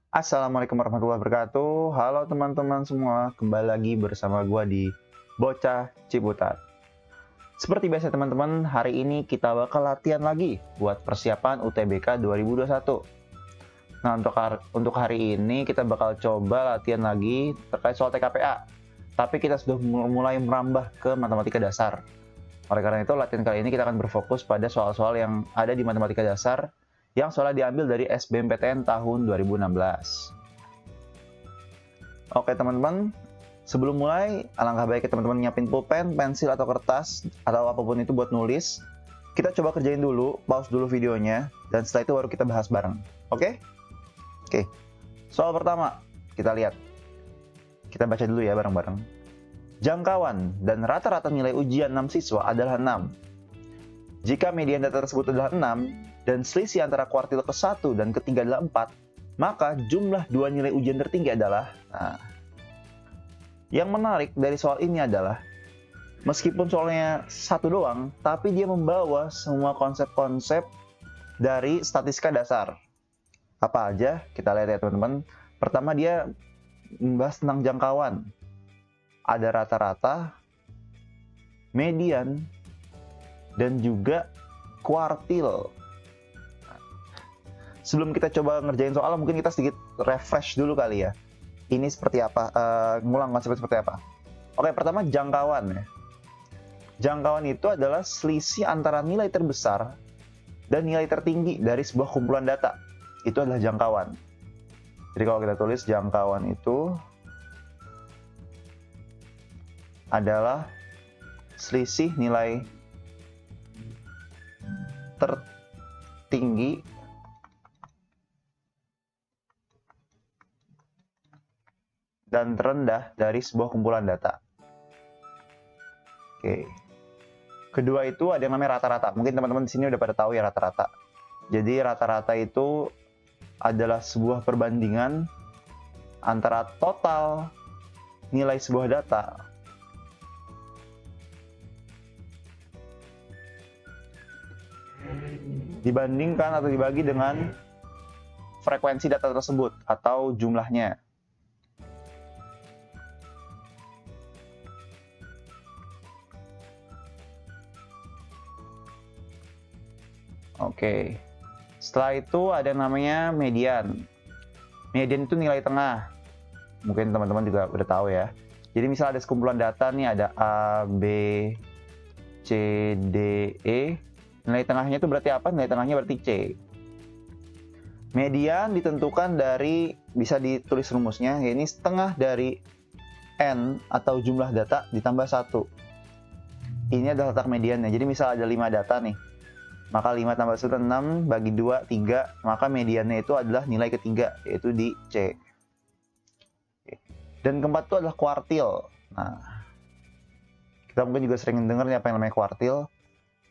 Assalamualaikum warahmatullahi wabarakatuh. Halo teman-teman semua, kembali lagi bersama gua di Bocah Ciputat. Seperti biasa teman-teman, hari ini kita bakal latihan lagi buat persiapan UTBK 2021. Nah, untuk hari ini kita bakal coba latihan lagi terkait soal TKPA. Tapi kita sudah mulai merambah ke matematika dasar. Oleh karena itu, latihan kali ini kita akan berfokus pada soal-soal yang ada di matematika dasar yang soalnya diambil dari SBMPTN tahun 2016. Oke teman-teman, sebelum mulai, alangkah baiknya teman-teman nyiapin pulpen, pensil, atau kertas, atau apapun itu buat nulis. Kita coba kerjain dulu, pause dulu videonya, dan setelah itu baru kita bahas bareng. Oke? Oke, soal pertama, kita lihat. Kita baca dulu ya bareng-bareng. Jangkauan dan rata-rata nilai ujian 6 siswa adalah 6. Jika median data tersebut adalah 6, dan selisih antara kuartil ke-1 dan ke-3 adalah 4, maka jumlah dua nilai ujian tertinggi adalah... Nah, yang menarik dari soal ini adalah, meskipun soalnya satu doang, tapi dia membawa semua konsep-konsep dari statistika dasar. Apa aja? Kita lihat ya teman-teman. Pertama dia membahas tentang jangkauan. Ada rata-rata, median, dan juga kuartil. Sebelum kita coba ngerjain soal, mungkin kita sedikit refresh dulu kali ya. Ini seperti apa? Ngulang konsepnya seperti apa? Oke, pertama jangkauan ya. Jangkauan itu adalah selisih antara nilai terbesar dan nilai tertinggi dari sebuah kumpulan data. Itu adalah jangkauan. Jadi kalau kita tulis jangkauan itu adalah selisih nilai tertinggi dan terendah dari sebuah kumpulan data. Oke. Kedua itu ada yang namanya rata-rata. Mungkin teman-teman di sini udah pada tahu ya rata-rata. Jadi rata-rata itu adalah sebuah perbandingan antara total nilai sebuah data dibandingkan atau dibagi dengan frekuensi data tersebut atau jumlahnya. Oke. Setelah itu ada yang namanya median. Median itu nilai tengah. Mungkin teman-teman juga udah tahu ya. Jadi misal ada sekumpulan data nih, ada A, B, C, D, E. Nilai tengahnya itu berarti apa? Nilai tengahnya berarti C. Median ditentukan dari, bisa ditulis rumusnya, ini setengah dari N atau jumlah data ditambah 1. Ini adalah letak mediannya. Jadi misal ada 5 data nih. Maka 5 tambah 1, 6, bagi 2, 3. Maka mediannya itu adalah nilai ketiga, yaitu di C. Dan keempat itu adalah kuartil. Nah, kita mungkin juga sering dengar nih apa yang namanya kuartil.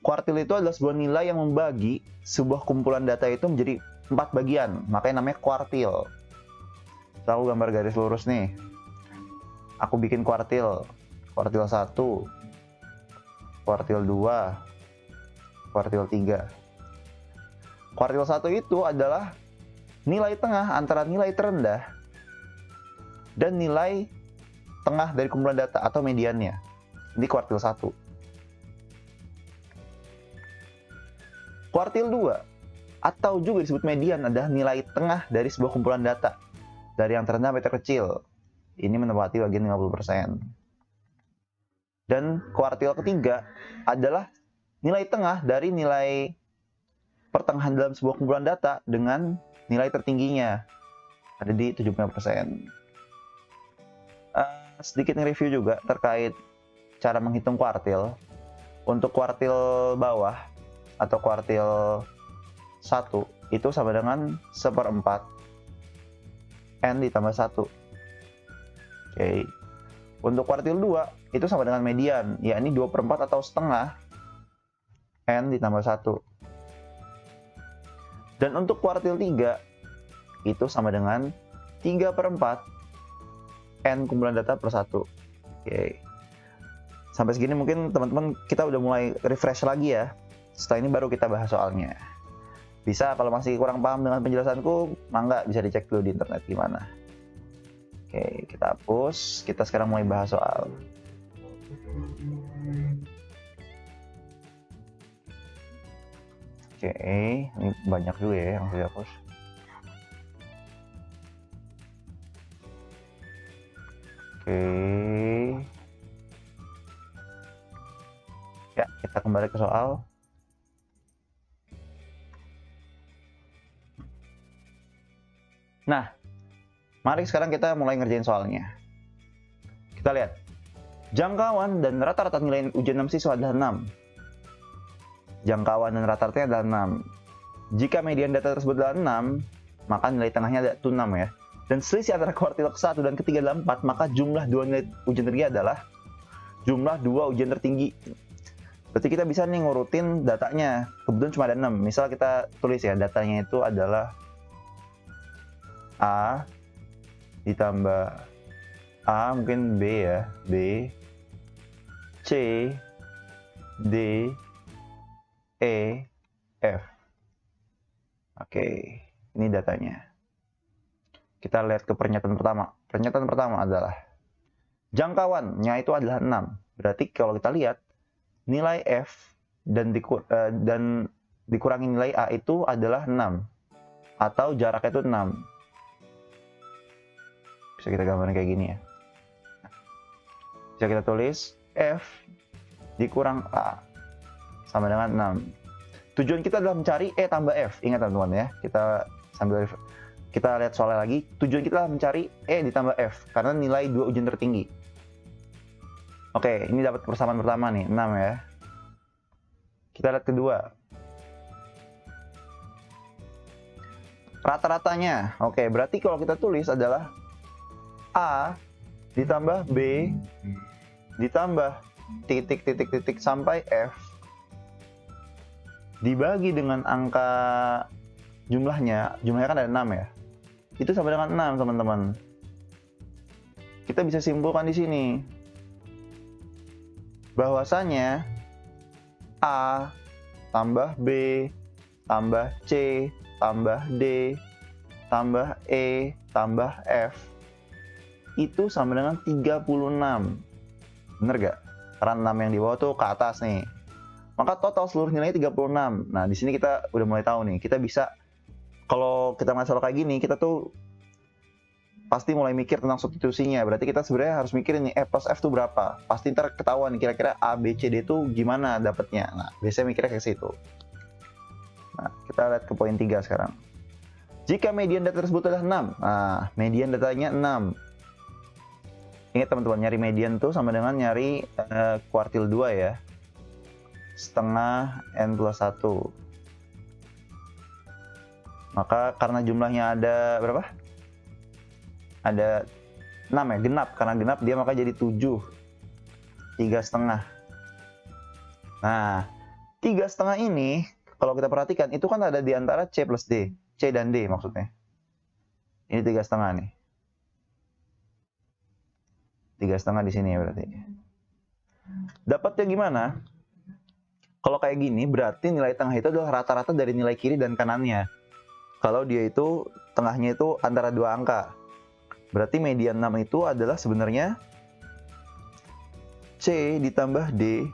Kuartil itu adalah sebuah nilai yang membagi sebuah kumpulan data itu menjadi 4 bagian. Makanya namanya kuartil. So, aku gambar garis lurus nih. Aku bikin kuartil. Kuartil 1. Kuartil 2. Kuartil 3. Kuartil 1 itu adalah nilai tengah antara nilai terendah dan nilai tengah dari kumpulan data atau mediannya. Ini kuartil 1. Kuartil 2 atau juga disebut median adalah nilai tengah dari sebuah kumpulan data dari yang terendah sampai terkecil. Ini menempati bagian 50%. Dan kuartil ketiga adalah nilai tengah dari nilai pertengahan dalam sebuah kumpulan data dengan nilai tertingginya, ada di 75%. Sedikit nge-review juga terkait cara menghitung kuartil. Untuk kuartil bawah atau kuartil 1 itu sama dengan 1/4 N ditambah 1. Oke. Untuk kuartil 2 itu sama dengan median, yakni 2/4 atau setengah N ditambah 1. Dan untuk kuartil 3 itu sama dengan 3/4 N kumpulan data per 1. Oke. Sampai segini mungkin teman-teman kita udah mulai refresh lagi ya. Setelah ini baru kita bahas soalnya. Bisa, kalau masih kurang paham dengan penjelasanku, mangga bisa dicek dulu di internet gimana. Oke, kita hapus. Kita sekarang mulai bahas soal. Oke, ini banyak juga ya yang harus dihapus. Oke. Ya, kita kembali ke soal. Nah, mari sekarang kita mulai ngerjain soalnya. Kita lihat. Jangkauan dan rata-rata nilai ujian 6 siswa adalah 6. Jangkauan dan rata-ratanya adalah 6. Jika median data tersebut adalah 6, maka nilai tengahnya ada 6 ya. Dan selisih antara kuartil ke-1 dan ke-3 adalah 4, maka jumlah 2 nilai ujian tertinggi adalah jumlah 2 ujian tertinggi. Berarti kita bisa nih ngurutin datanya. Kebetulan cuma ada 6. Misal kita tulis ya, datanya itu adalah A ditambah A, mungkin B ya, B, C, D, E, F. Oke, ini datanya. Kita lihat ke pernyataan pertama. Pernyataan pertama adalah jangkauannya itu adalah 6. Berarti kalau kita lihat nilai F dan dikurangi nilai A itu adalah 6. Atau jaraknya itu 6. Bisa kita gambarkan kayak gini ya. Bisa kita tulis F dikurang A sama dengan 6. Tujuan kita adalah mencari E tambah F. Ingat teman-teman ya, kita lihat soalnya lagi. Tujuan kita adalah mencari E ditambah F karena nilai 2 ujian tertinggi. Oke, ini dapat persamaan pertama nih, 6 ya. Kita lihat kedua. Rata-ratanya. Oke, berarti kalau kita tulis adalah A ditambah B ditambah titik sampai F dibagi dengan angka jumlahnya kan ada 6 ya. Itu sama dengan 6, teman-teman. Kita bisa simpulkan di sini bahwasanya A tambah B tambah C tambah D tambah E tambah F itu sama dengan 36. Bener gak? Karena 6 yang di bawah tuh ke atas nih. Maka total seluruh nilainya 36. Nah, di sini kita udah mulai tahu nih. Kita bisa, kalau kita masalah kayak gini, kita tuh pasti mulai mikir tentang substitusinya. Berarti kita sebenarnya harus mikirin nih, E plus F tuh berapa? Pasti ntar ketahuan nih, kira-kira A, B, C, D tuh gimana dapatnya. Nah, biasanya mikirnya kayak situ. Nah, kita lihat ke poin 3 sekarang. Jika median data tersebut adalah 6. Nah, median datanya 6. Ingat teman-teman, nyari median tuh sama dengan nyari kuartil 2 ya. Setengah N plus 1. Maka karena jumlahnya ada berapa? Ada 6 ya, genap. Karena genap dia maka jadi 7. 3,5. Nah, 3,5 ini kalau kita perhatikan itu kan ada di antara C plus D. C dan D maksudnya. Ini 3,5 nih. 3,5 di sini ya berarti. Dapatnya gimana? Kalau kayak gini berarti nilai tengah itu adalah rata-rata dari nilai kiri dan kanannya. Kalau dia itu tengahnya itu antara 2 angka. Berarti median 6 itu adalah sebenarnya C ditambah D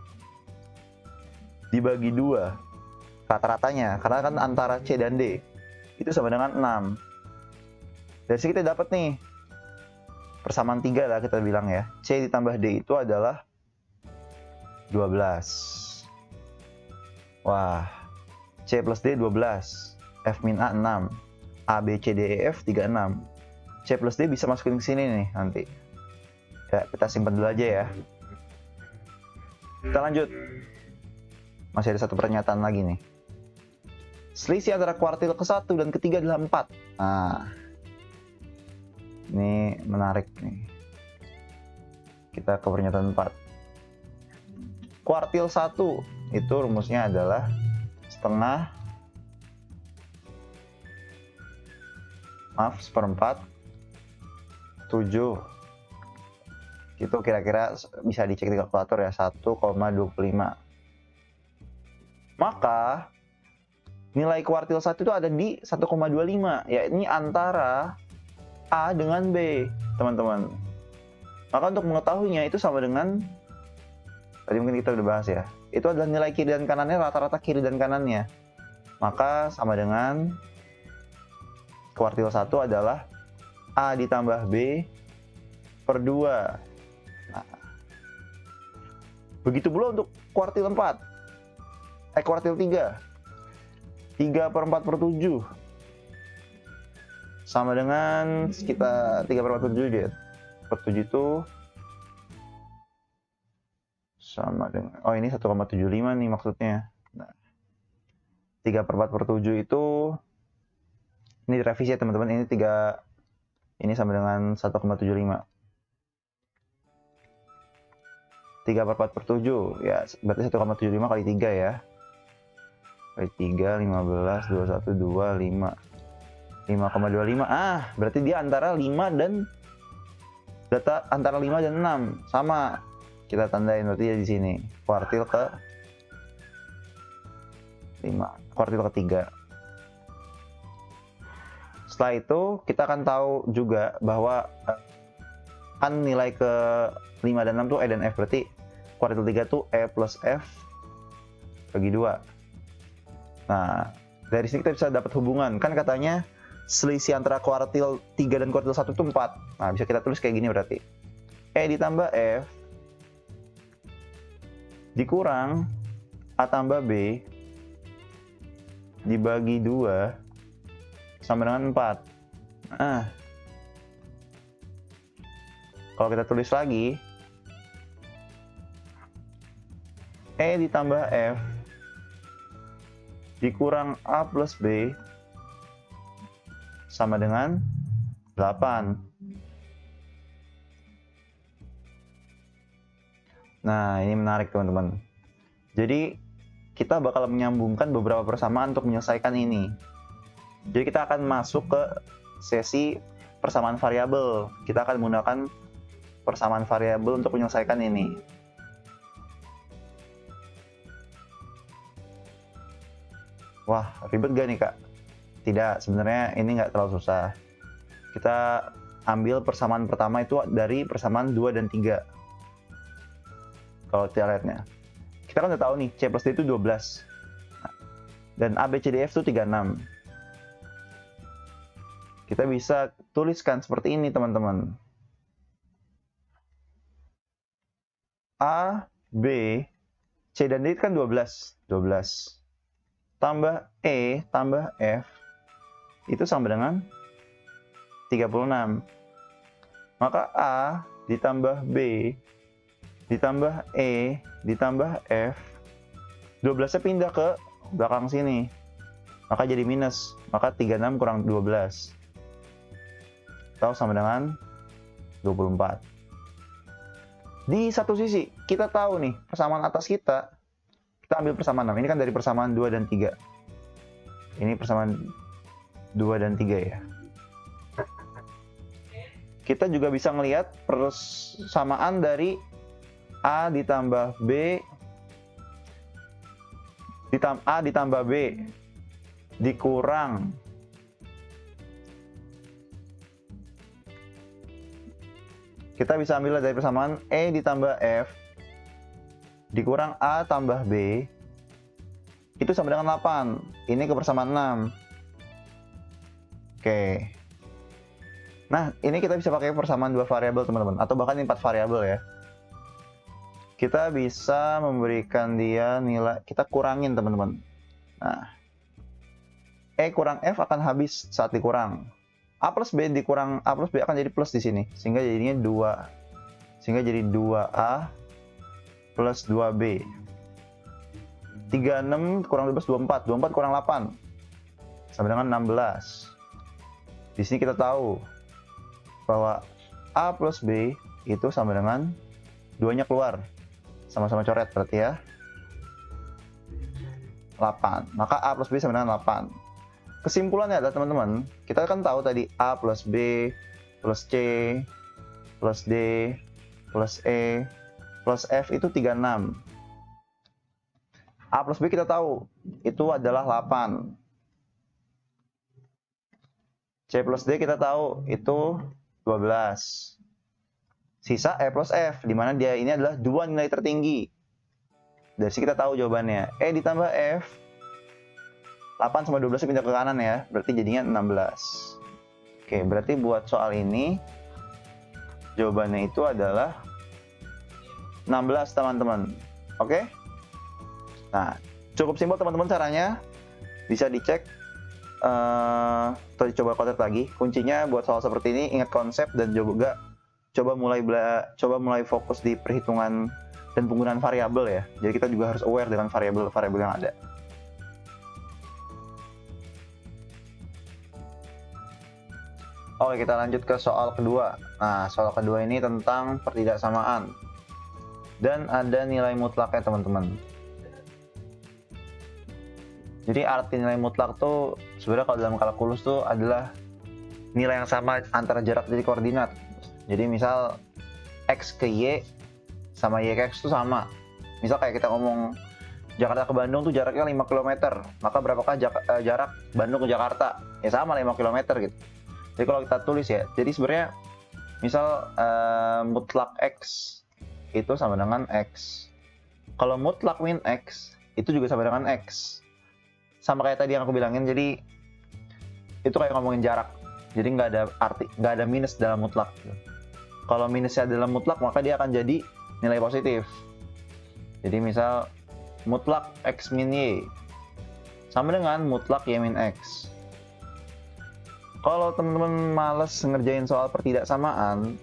dibagi 2 rata-ratanya. Karena kan antara C dan D itu sama dengan 6. Dari sini kita dapat nih persamaan 3 lah kita bilang ya. C ditambah D itu adalah 12. Wah, C plus D 12. F min A 6. A, B, C, D, E, F 36. C plus D bisa masukin ke sini nih nanti. Ya, kita simpan dulu aja ya. Kita lanjut. Masih ada satu pernyataan lagi nih. Selisih antara kuartil ke-1 dan ke-3 adalah 4. Nah, ini menarik nih. Kita ke pernyataan 4. Kuartil 1 itu rumusnya adalah seperempat 7. Itu kira-kira bisa dicek di kalkulator ya, 1,25. Maka nilai kuartil 1 itu ada di 1,25, ya ini antara A dengan B, teman-teman. Maka untuk mengetahuinya itu sama dengan, tadi mungkin kita udah bahas ya, itu adalah nilai kiri dan kanannya, rata-rata kiri dan kanannya. Maka sama dengan kuartil 1 adalah A ditambah B per 2. Nah, begitu pula untuk kuartil 4. Kuartil 3. 3 per 4 per 7. Sama dengan kita 3 per 4 per 7 dia. Per 7 itu sama dengan, oh ini 1,75 nih maksudnya. Nah, 3 per 4 per 7 itu, ini direvisi ya teman-teman, ini 3, ini sama dengan 1,75. 3 per 4 per 7, ya berarti 1,75 kali 3 ya. Kali 3, 15, 21, 2, 5. 5,25. Berarti dia antara 5 dan data antara 5 dan 6. Sama. Kita tandain berarti ya di sini. Kuartil ke 5. Kuartil ke 3. Setelah itu kita akan tahu juga bahwa kan nilai ke 5 dan 6 tuh E dan F, berarti kuartil 3 tuh E plus F bagi 2. Nah, dari sini kita bisa dapat hubungan. Kan katanya selisih antara kuartil 3 dan kuartil 1 itu 4. Nah, bisa kita tulis kayak gini berarti. E ditambah F dikurang A tambah B dibagi 2 sama dengan 4. Kalau kita tulis lagi, E ditambah F dikurang A plus B sama dengan 8. Nah, ini menarik teman-teman. Jadi, kita bakal menyambungkan beberapa persamaan untuk menyelesaikan ini. Jadi, kita akan masuk ke sesi persamaan variabel. Kita akan menggunakan persamaan variabel untuk menyelesaikan ini. Wah, ribet gak nih kak? Tidak, sebenarnya ini nggak terlalu susah. Kita ambil persamaan pertama itu dari persamaan 2 dan 3. Kalau kita lihatnya, kita kan udah tahu nih C plus D itu 12. Dan A, B, C, D, F itu 36. Kita bisa tuliskan seperti ini teman-teman. A, B, C dan D itu kan 12. 12. Tambah E, tambah F, itu sama dengan 36. Maka A ditambah B ditambah E ditambah F, 12-nya pindah ke belakang sini. Maka jadi minus. Maka 36 kurang 12. Atau sama dengan 24. Di satu sisi, kita tahu nih, persamaan atas kita ambil persamaan 6. Ini kan dari persamaan 2 dan 3. Ini persamaan 2 dan 3 ya. Kita juga bisa melihat persamaan dari A ditambah B A ditambah B dikurang kita bisa ambil dari persamaan E ditambah F dikurang A tambah B itu sama dengan 8. Ini ke persamaan 6. Oke. Nah, ini kita bisa pakai persamaan 2 variabel teman-teman, atau bahkan 4 variabel ya. Kita bisa memberikan dia nilai, kita kurangin teman-teman. Nah, E kurang F akan habis saat dikurang. A plus B dikurang A plus B akan jadi plus di sini, sehingga jadinya 2. Sehingga jadi 2A plus 2B. 36 kurang 12, 24. 24 kurang 8. Sama dengan 16. Di sini kita tahu bahwa A plus B itu sama dengan 2-nya keluar. Sama-sama coret berarti ya. 8. Maka A plus B sama dengan 8. Kesimpulannya adalah teman-teman, kita kan tahu tadi A plus B plus C plus D plus E plus F itu 36. A plus B kita tahu itu adalah 8. C plus D kita tahu itu 12. Sisa E plus F, di mana dia ini adalah dua nilai tertinggi. Dari sini kita tahu jawabannya. E ditambah F, 8 sama 12 pindah ke kanan ya, berarti jadinya 16. Oke, berarti buat soal ini, jawabannya itu adalah 16 teman-teman. Oke? Nah, cukup simpel teman-teman caranya. Bisa dicek atau dicoba konten lagi. Kuncinya buat soal seperti ini ingat konsep dan juga coba mulai fokus di perhitungan dan penggunaan variabel ya. Jadi kita juga harus aware dengan variabel-variabel yang ada. Oke, kita lanjut ke soal kedua. Nah, soal kedua ini tentang pertidaksamaan. Dan ada nilai mutlaknya teman-teman. Jadi arti nilai mutlak tuh sebenarnya kalau dalam kalkulus tuh adalah nilai yang sama antara jarak dari koordinat. Jadi misal X ke Y sama Y ke X tuh sama. Misal kayak kita ngomong Jakarta ke Bandung tuh jaraknya 5 km. Maka berapakah jarak Bandung ke Jakarta? Ya sama 5 km gitu. Jadi kalau kita tulis ya, jadi sebenarnya misal mutlak X itu sama dengan X. Kalau mutlak min X itu juga sama dengan X. Sama kayak tadi yang aku bilangin, jadi itu kayak ngomongin jarak. Jadi nggak ada arti, nggak ada minus dalam mutlak. Kalau minusnya dalam mutlak, maka dia akan jadi nilai positif. Jadi misal mutlak X min Y sama dengan mutlak Y min X. Kalau teman-teman males ngerjain soal pertidaksamaan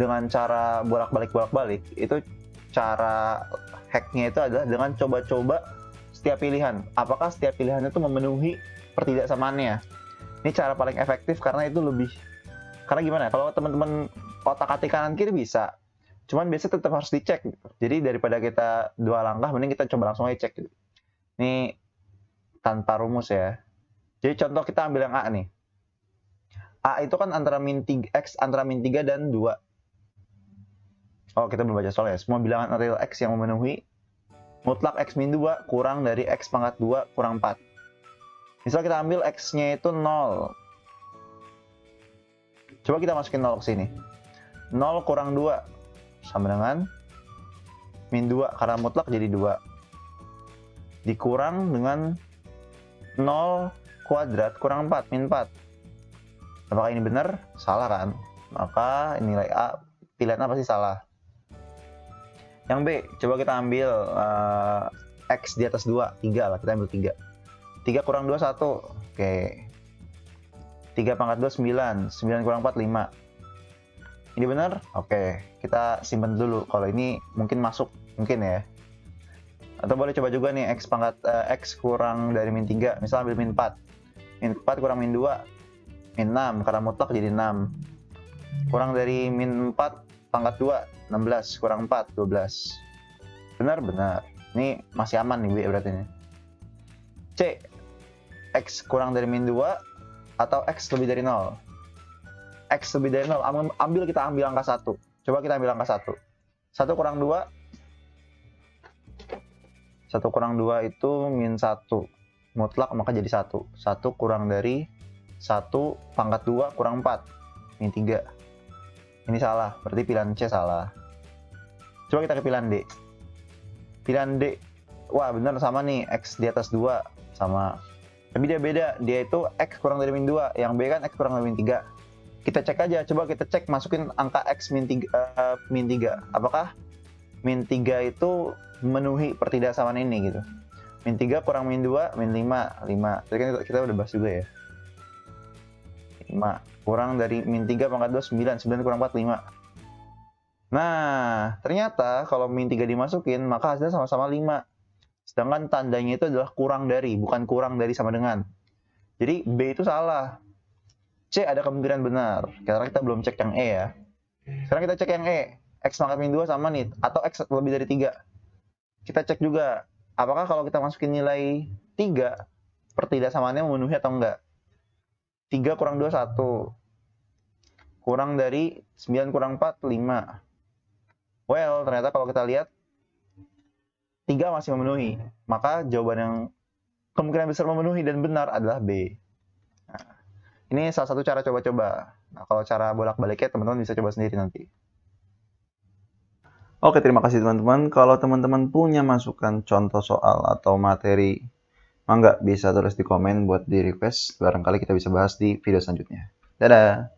dengan cara bolak-balik, itu cara hacknya itu adalah dengan coba-coba setiap pilihan. Apakah setiap pilihan itu memenuhi pertidaksamaannya? Ini cara paling efektif karena itu lebih. Karena gimana? Kalau teman-teman otak-atik kanan kiri bisa, cuman biasanya tetap harus dicek. Gitu. Jadi daripada kita dua langkah, mending kita coba langsung aja cek. Gitu. Ini tanpa rumus ya. Jadi contoh kita ambil yang A nih. A itu kan antara X antara min 3 dan 2. Oh, kita belum baca soalnya. Semua bilangan real X yang memenuhi mutlak X min 2 kurang dari X pangkat 2 kurang 4. Misal kita ambil X-nya itu 0. Coba kita masukin 0 ke sini. 0 kurang 2 sama dengan min 2 karena mutlak jadi 2. Dikurang dengan 0 kuadrat kurang 4, min 4. Apakah ini benar? Salah kan? Maka nilai A, pilihan A pasti salah. Yang B, coba kita ambil X di atas 2, 3 lah, kita ambil 3. 3 kurang 2, 1. Oke. 3 pangkat 2, 9. 9 kurang 4, 5. Ini benar? Oke. Kita simpan dulu. Kalau ini mungkin masuk. Mungkin ya. Atau boleh coba juga nih, X kurang dari min 3. Misal ambil min 4. Min 4 kurang min 2. Min 6. Karena mutlak jadi 6. Kurang dari min 4 pangkat 2. 16 kurang 4, 12. Benar? Benar. Ini masih aman nih B berarti ini. C. X kurang dari min 2 atau X lebih dari 0. X lebih dari 0. Kita ambil angka 1. Coba kita ambil angka 1. 1 kurang 2. 1 kurang 2 itu min 1. Mutlak maka jadi 1. 1 kurang dari 1 pangkat 2 kurang 4. Min 3. Ini salah, berarti pilihan C salah. Coba kita ke pilihan D. Pilihan D, wah benar sama nih, X di atas 2, sama. Tapi dia beda, dia itu X kurang dari min 2, yang B kan X kurang dari min 3. Kita cek aja, coba kita cek masukin angka X min 3. Apakah min 3 itu memenuhi pertidaksamaan ini gitu. Min 3 kurang min 2, min 5, 5. Tadi kan kita udah bahas juga ya. 5 kurang dari min 3 pangkat 2, 9. 9 kurang 4, 5. Nah, ternyata kalau min 3 dimasukin, maka hasilnya sama-sama 5. Sedangkan tandanya itu adalah kurang dari, bukan kurang dari sama dengan. Jadi B itu salah. C ada kemungkinan benar. Karena kita belum cek yang E ya. Sekarang kita cek yang E. X pangkat min 2 sama nih. Atau X lebih dari 3. Kita cek juga. Apakah kalau kita masukin nilai 3, pertidaksamaannya memenuhi atau enggak. 3 kurang 2, 1. Kurang dari 9 kurang 4, 5. Well, ternyata kalau kita lihat 3 masih memenuhi. Maka jawaban yang kemungkinan besar memenuhi dan benar adalah B. Nah, Ini salah satu cara coba-coba. Nah, kalau cara bolak-baliknya teman-teman bisa coba sendiri nanti. Oke, terima kasih teman-teman. Kalau teman-teman punya masukan contoh soal atau materi, mangga bisa tulis di komen buat di request. Barangkali kita bisa bahas di video selanjutnya. Dadah!